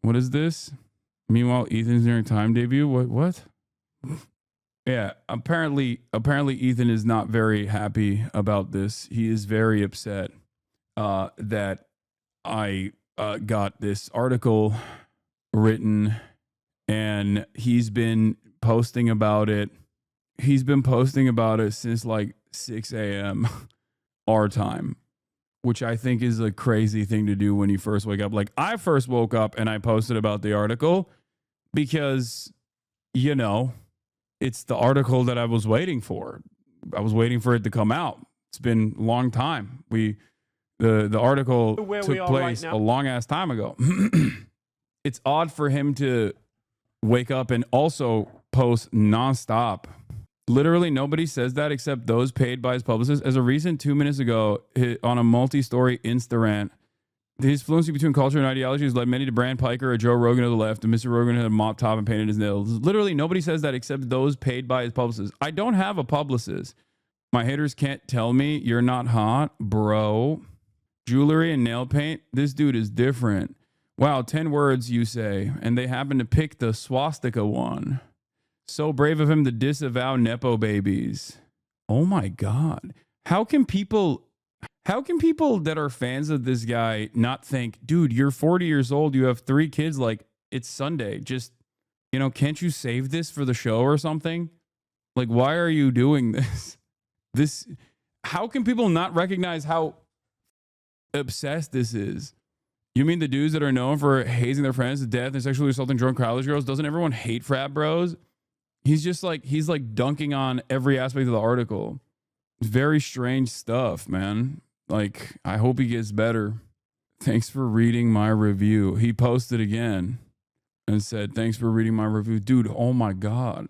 What is this? Meanwhile, Ethan's New York Times debut. What? Yeah, apparently Ethan is not very happy about this. He is very upset that I got this article written, and he's been posting about it. He's been posting about it since like 6 a.m. our time, which I think is a crazy thing to do when you first wake up. Like, I first woke up and I posted about the article because, you know, it's the article that I was waiting for. I was waiting for it to come out. It's been a long time. The article took place a long ass time ago. It's odd for him to wake up and also post nonstop. Literally nobody says that except those paid by his publicist. As a recent 2 minutes ago, on a multi-story Insta rant, his fluency between culture and ideology has led many to brand Piker or Joe Rogan to the left, and Mr. Rogan had a mop top and painted his nails. Literally nobody says that except those paid by his publicist. I don't have a publicist. My haters can't tell me you're not hot, bro. Jewelry and nail paint. This dude is different. Wow, 10 words you say, and they happen to pick the swastika one. So brave of him to disavow Nepo babies. Oh my God. How can people that are fans of this guy not think, dude, you're 40 years old, you have 3 kids, like, it's Sunday. Just, you know, can't you save this for the show or something? Like, why are you doing this? How can people not recognize how obsessed this is? You mean the dudes that are known for hazing their friends to death and sexually assaulting drunk college girls? Doesn't everyone hate frat bros? He's like dunking on every aspect of the article. Very strange stuff, man. Like, I hope he gets better. Thanks for reading my review. He posted again and said, thanks for reading my review. Dude, oh my God.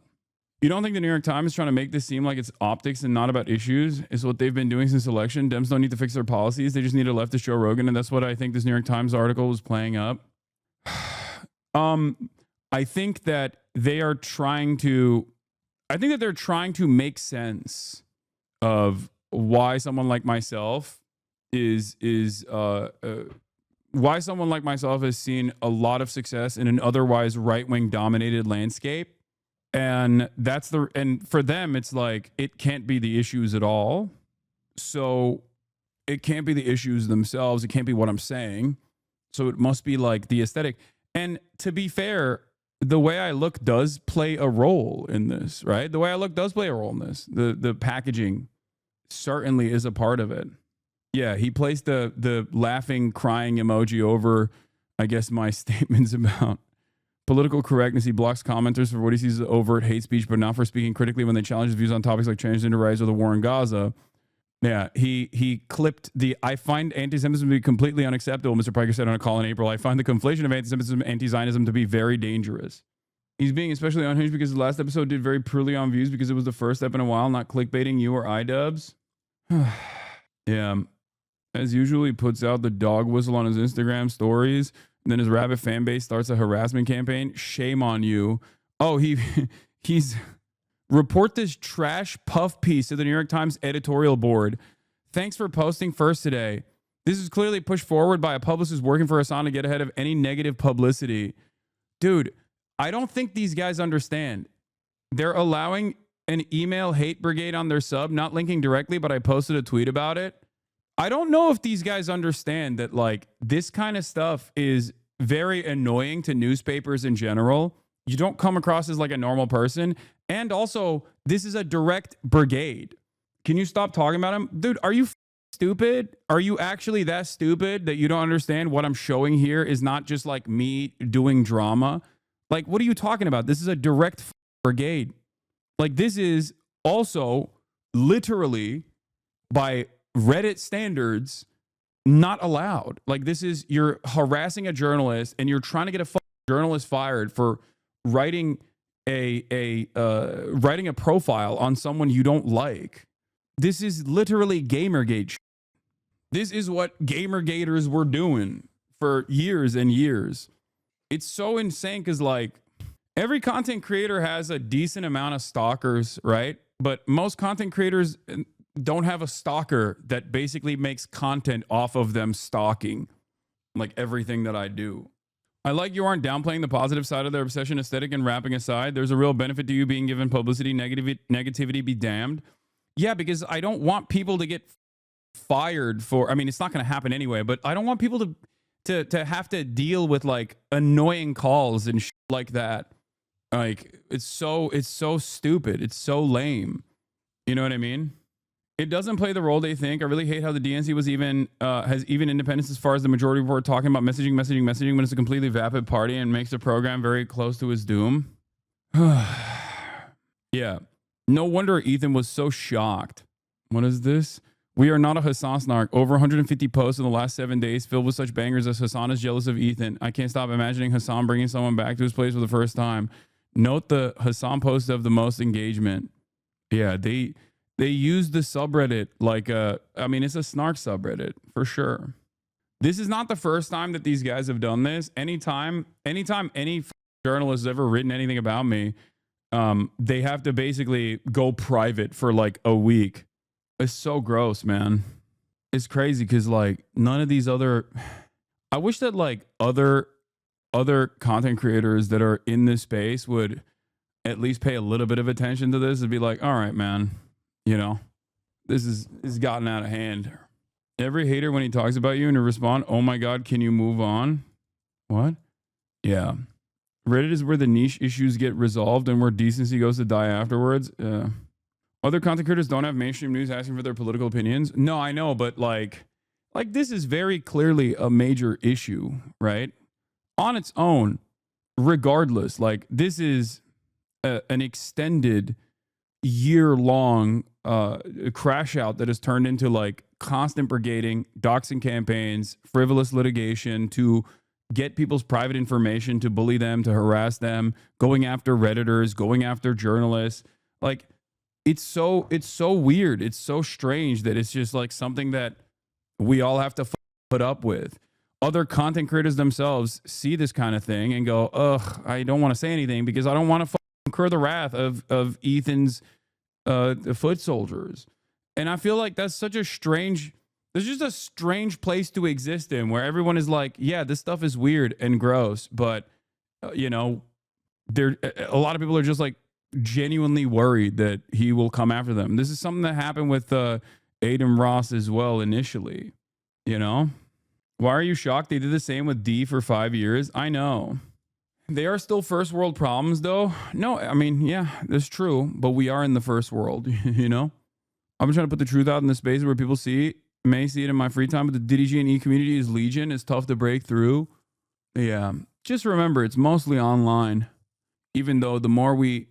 You don't think the New York Times is trying to make this seem like it's optics and not about issues? It's what they've been doing since election. Dems don't need to fix their policies. They just need a leftist Joe Rogan. And that's what I think this New York Times article is playing up. I think that they're trying to make sense of why someone like myself why someone like myself has seen a lot of success in an otherwise right-wing dominated landscape. And for them, it's like, it can't be the issues at all. So it can't be the issues themselves. It can't be what I'm saying. So it must be like the aesthetic. And to be fair, the way I look does play a role in this, right? The way I look does play a role in this. The packaging certainly is a part of it. Yeah, he placed the laughing, crying emoji over, I guess, my statements about political correctness. He blocks commenters for what he sees as overt hate speech, but not for speaking critically when they challenge his views on topics like transgender rights or the war in Gaza. Yeah, he clipped I find anti-Semitism to be completely unacceptable, Mr. Piker said on a call in April. I find the conflation of anti-Semitism and anti-Zionism to be very dangerous. He's being especially unhinged because the last episode did very poorly on views because it was the first step in a while, not clickbaiting you or iDubbbz. Yeah. As usual, he puts out the dog whistle on his Instagram stories. And then his rabid fan base starts a harassment campaign. Shame on you. Oh, he's report this trash puff piece to the New York Times editorial board. Thanks for posting first today. This is clearly pushed forward by a publicist working for Hasan to get ahead of any negative publicity. Dude, I don't think these guys understand. They're allowing an email hate brigade on their sub, not linking directly, but I posted a tweet about it. I don't know if these guys understand that, like, this kind of stuff is very annoying to newspapers in general. You don't come across as like a normal person. And also, this is a direct brigade. Can you stop talking about him? Dude, are you stupid? Are you actually that stupid that you don't understand what I'm showing here is not just like me doing drama? Like, what are you talking about? This is a direct brigade. Like, this is also literally by Reddit standards not allowed. Like, this is, you're harassing a journalist and you're trying to get a journalist fired for writing a profile on someone you don't like. This is literally Gamergate. This is what Gamergaters were doing for years and years. It's so insane because, like, every content creator has a decent amount of stalkers, right? But most content creators don't have a stalker that basically makes content off of them stalking, like everything that I do. I like you aren't downplaying the positive side of their obsession aesthetic and rapping aside. There's a real benefit to you being given publicity. Negativity be damned. Yeah, because I don't want people to get fired for. I mean, it's not going to happen anyway. But I don't want people to have to deal with like annoying calls and shit like that. Like it's so stupid. It's so lame. You know what I mean? It doesn't play the role they think. I really hate how the DNC was even has even independence as far as the majority report talking about messaging when it's a completely vapid party and makes the program very close to his doom. Yeah. No wonder Ethan was so shocked. What is this? We are not a Hasan snark. Over 150 posts in the last 7 days filled with such bangers as Hasan is jealous of Ethan. I can't stop imagining Hasan bringing someone back to his place for the first time. Note the Hasan post of the most engagement. Yeah, they use the subreddit like I mean, it's a snark subreddit for sure. This is not the first time that these guys have done this. Anytime any journalist has ever written anything about me, they have to basically go private for like a week. It's so gross, man. It's crazy because like none of these other. I wish that like other content creators that are in this space would at least pay a little bit of attention to this and be like, all right, man, you know, this is gotten out of hand. Every hater when he talks about you and you respond, oh my God, can you move on? What? Yeah. Reddit is where the niche issues get resolved and where decency goes to die afterwards. Other content creators don't have mainstream news asking for their political opinions. No, I know, but like this is very clearly a major issue, right? On its own, regardless, like this is an extended year-long crash out that has turned into like constant brigading, doxing campaigns, frivolous litigation to get people's private information, to bully them, to harass them, going after Redditors, going after journalists. Like it's so weird. It's so strange that it's just like something that we all have to put up with. Other content creators themselves see this kind of thing and go, ugh, I don't want to say anything because I don't want to incur the wrath of Ethan's foot soldiers. And I feel like that's such a strange, there's just a strange place to exist in where everyone is like, yeah, this stuff is weird and gross, but you know, a lot of people are just like genuinely worried that he will come after them. This is something that happened with Aiden Ross as well initially, you know? Why are you shocked? They did the same with D for 5 years. I know. They are still first world problems though. No, I mean, yeah, that's true, but we are in the first world, you know? I'm trying to put the truth out in the space where people may see it in my free time, but the DDG and E community is legion. It's tough to break through. Yeah. Just remember, it's mostly online. Even though the more we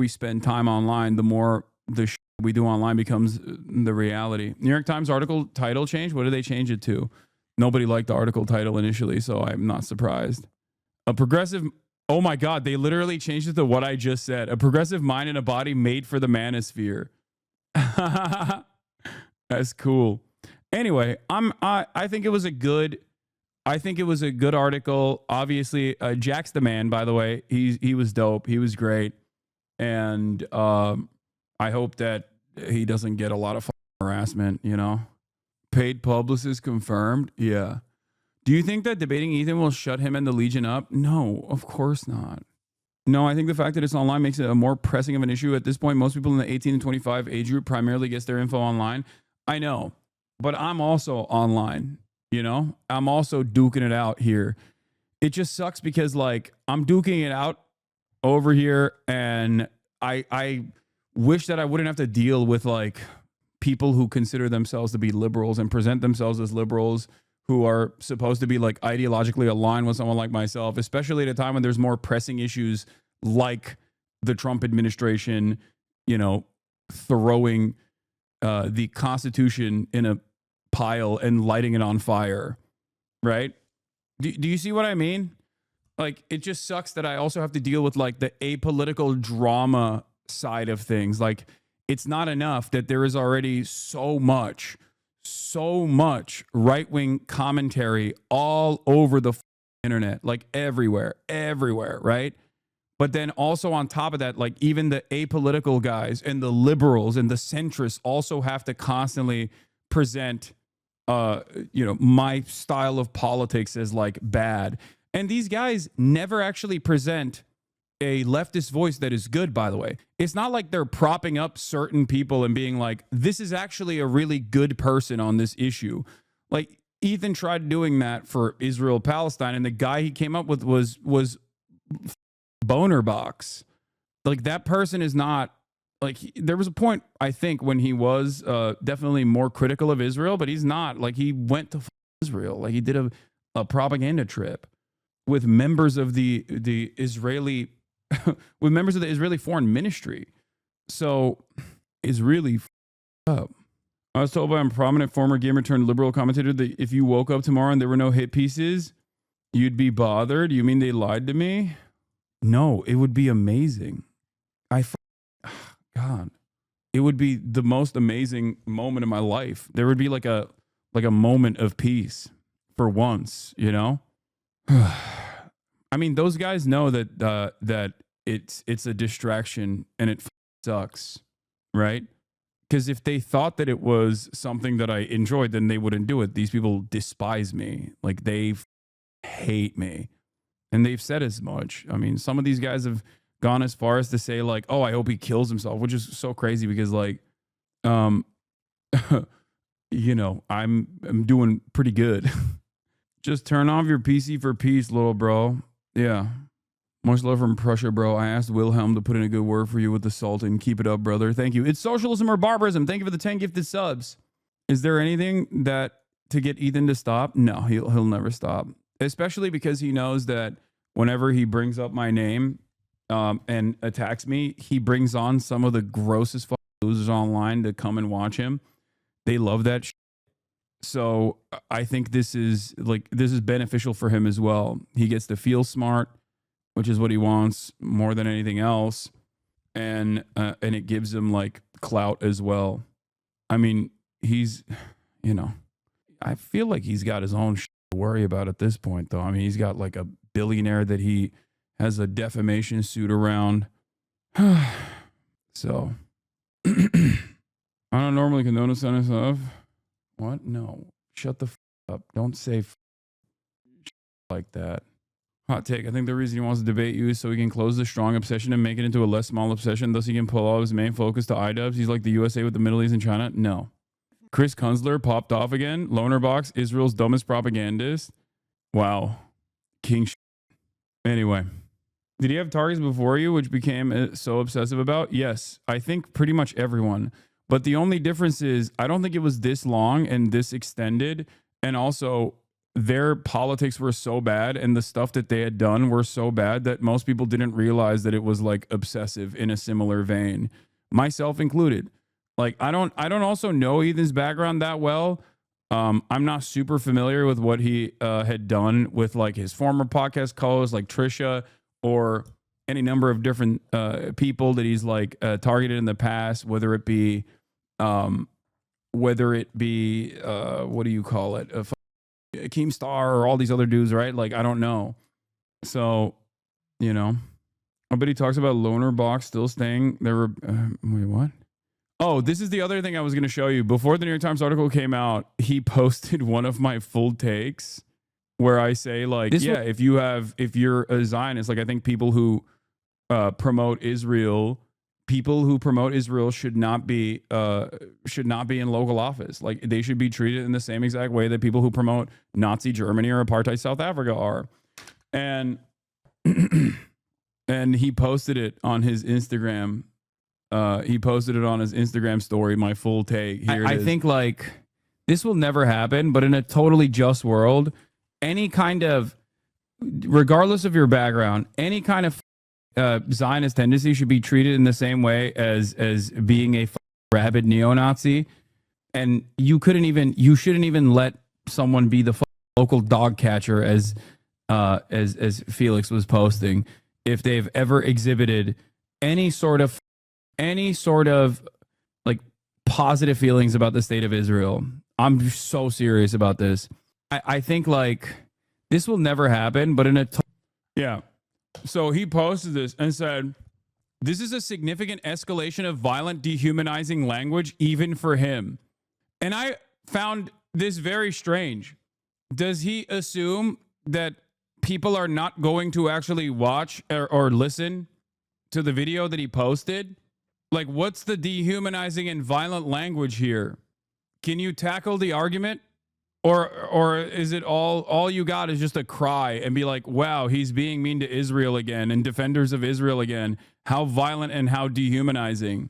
spend time online, the more the shit we do online becomes the reality. New York Times article title change. What did they change it to? Nobody liked the article title initially, so I'm not surprised. A progressive, oh my God, they literally changed it to what I just said. A progressive mind and a body made for the manosphere. That's cool. Anyway, I think it was a good article. Obviously, Jack's the man, by the way. He was dope. He was great. And I hope that he doesn't get a lot of harassment, you know. Paid publicist confirmed. Yeah. Do you think that debating Ethan will shut him and the Legion up? No, of course not. No, I think the fact that it's online makes it a more pressing of an issue. At this point, most people in the 18 and 25 age group primarily gets their info online. I know, but I'm also online, you know? I'm also duking it out here. It just sucks because, like, I'm duking it out over here, and I wish that I wouldn't have to deal with, like, people who consider themselves to be liberals and present themselves as liberals who are supposed to be like ideologically aligned with someone like myself, especially at a time when there's more pressing issues like the Trump administration, you know, throwing the Constitution in a pile and lighting it on fire, right? Do you see what I mean? Like, it just sucks that I also have to deal with like the apolitical drama side of things. Like, it's not enough that there is already so much right-wing commentary all over the internet, like everywhere, right? But then also on top of that, like even the apolitical guys and the liberals and the centrists also have to constantly present, you know, my style of politics as like bad. And these guys never actually present a leftist voice that is good, by the way. It's not like they're propping up certain people and being like, this is actually a really good person on this issue. Like, Ethan tried doing that for Israel Palestine, and the guy he came up with was Boner Box. Like, that person is not like, there was a point, I think, when he was definitely more critical of Israel, but he's not. Like, he went to Israel. Like, he did a propaganda trip with members of the Israeli with members of the Israeli foreign ministry. So it's really up. I was told by a prominent former gamer turned liberal commentator that if you woke up tomorrow and there were no hit pieces, you'd be bothered. You mean they lied to me? No, it would be amazing. God, it would be the most amazing moment of my life. There would be like a moment of peace for once, you know? I mean, those guys know that that it's a distraction and it sucks, right? Because if they thought that it was something that I enjoyed, then they wouldn't do it. These people despise me. Like, they hate me. And they've said as much. I mean, some of these guys have gone as far as to say, like, oh, I hope he kills himself, which is so crazy because, like, you know, I'm doing pretty good. Just turn off your PC for peace, little bro. Yeah. Much love from Prussia, bro. I asked Wilhelm to put in a good word for you with the Sultan. Keep it up, brother. Thank you. It's socialism or barbarism. Thank you for the 10 gifted subs. Is there anything that to get Ethan to stop? No, he'll never stop. Especially because he knows that whenever he brings up my name and attacks me, he brings on some of the grossest losers online to come and watch him. They love that shit. So I think this is beneficial for him as well. He gets to feel smart, which is what he wants more than anything else. And it gives him like clout as well. I mean, he's, you know, I feel like he's got his own shit to worry about at this point, though. I mean, he's got like a billionaire that he has a defamation suit around. So I don't normally condone this kind of stuff. What? No. Shut the up. Don't say like that. Hot take. I think the reason he wants to debate you is so he can close the strong obsession and make it into a less small obsession. Thus, he can pull all his main focus to IDubs. He's like the USA with the Middle East and China. No. Chris Kunzler popped off again. Loner Box, Israel's dumbest propagandist. Wow. King. Anyway. Did he have targets before you, which became so obsessive about? Yes. I think pretty much everyone. But the only difference is I don't think it was this long and this extended. And also, their politics were so bad and the stuff that they had done were so bad that most people didn't realize that it was like obsessive in a similar vein, myself included. Like, I don't also know Ethan's background that well. I'm not super familiar with what he had done with like his former podcast co-hosts like Trisha or any number of different people that he's like targeted in the past, whether it be what do you call it? Keemstar or all these other dudes, right? Like, I don't know. So, you know, I bet he talks about Loner Box still staying there. Wait, what? Oh, this is the other thing I was going to show you. Before the New York Times article came out, he posted one of my full takes where I say, like, if you're a Zionist, like, I think people who promote Israel should not be in local office. Like, they should be treated in the same exact way that people who promote Nazi Germany or apartheid South Africa are. And and he posted it on his Instagram. He posted it on his Instagram story, my full take. Here I think, like, this will never happen, but in a totally just world, any kind of, regardless of your background, any kind of Zionist tendency should be treated in the same way as being a rabid neo-Nazi. And you shouldn't even let someone be the local dog catcher as Felix was posting if they've ever exhibited any sort of like positive feelings about the state of Israel. I'm so serious about this. I think like this will never happen, but in a yeah. So he posted this and said, "This is a significant escalation of violent, dehumanizing language, even for him." And I found this very strange. Does he assume that people are not going to actually watch or listen to the video that he posted? Like, what's the dehumanizing and violent language here? Can you tackle the argument? Or is it all you got is just a cry and be like, wow, he's being mean to Israel again and defenders of Israel again. How violent and how dehumanizing.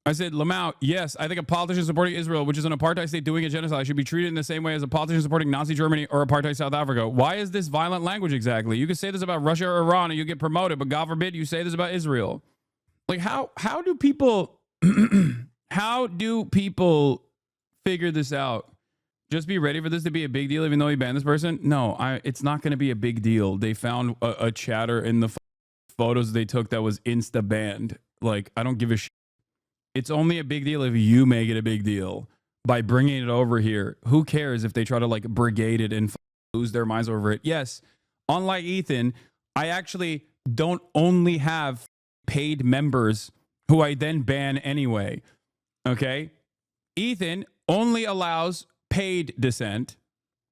I said, Lamau, yes, I think a politician supporting Israel, which is an apartheid state doing a genocide, should be treated in the same way as a politician supporting Nazi Germany or apartheid South Africa. Why is this violent language exactly? You could say this about Russia or Iran and you get promoted, but God forbid you say this about Israel. Like, how do people how do people figure this out? Just be ready for this to be a big deal, even though he banned this person? No, it's not going to be a big deal. They found a chatter in the photos they took that was insta banned. Like, I don't give a shit. It's only a big deal if you make it a big deal by bringing it over here. Who cares if they try to like brigade it and lose their minds over it? Yes, unlike Ethan, I actually don't only have paid members who I then ban anyway. Okay? Ethan only allows paid dissent,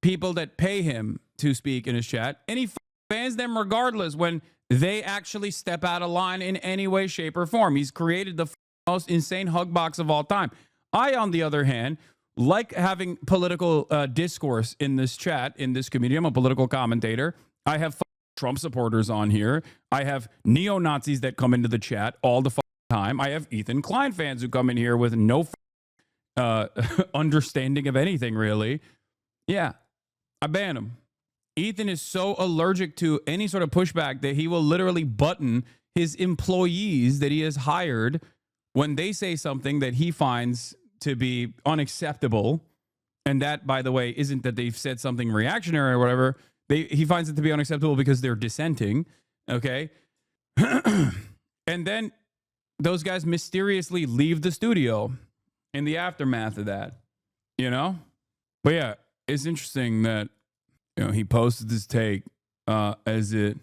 people that pay him to speak in his chat, and he bans them regardless when they actually step out of line in any way, shape, or form. He's created the most insane hug box of all time. I, on the other hand, like having political discourse in this chat, in this community. I'm a political commentator. I have Trump supporters on here. I have neo-Nazis that come into the chat all the time. I have Ethan Klein fans who come in here with no understanding of anything, really. Yeah, I ban him. Ethan is so allergic to any sort of pushback that he will literally button his employees that he has hired when they say something that he finds to be unacceptable. And that, by the way, isn't that they've said something reactionary or whatever. He finds it to be unacceptable because they're dissenting. Okay. And then those guys mysteriously leave the studio in the aftermath of that, you know? But yeah, it's interesting that, you know, he posted this take as it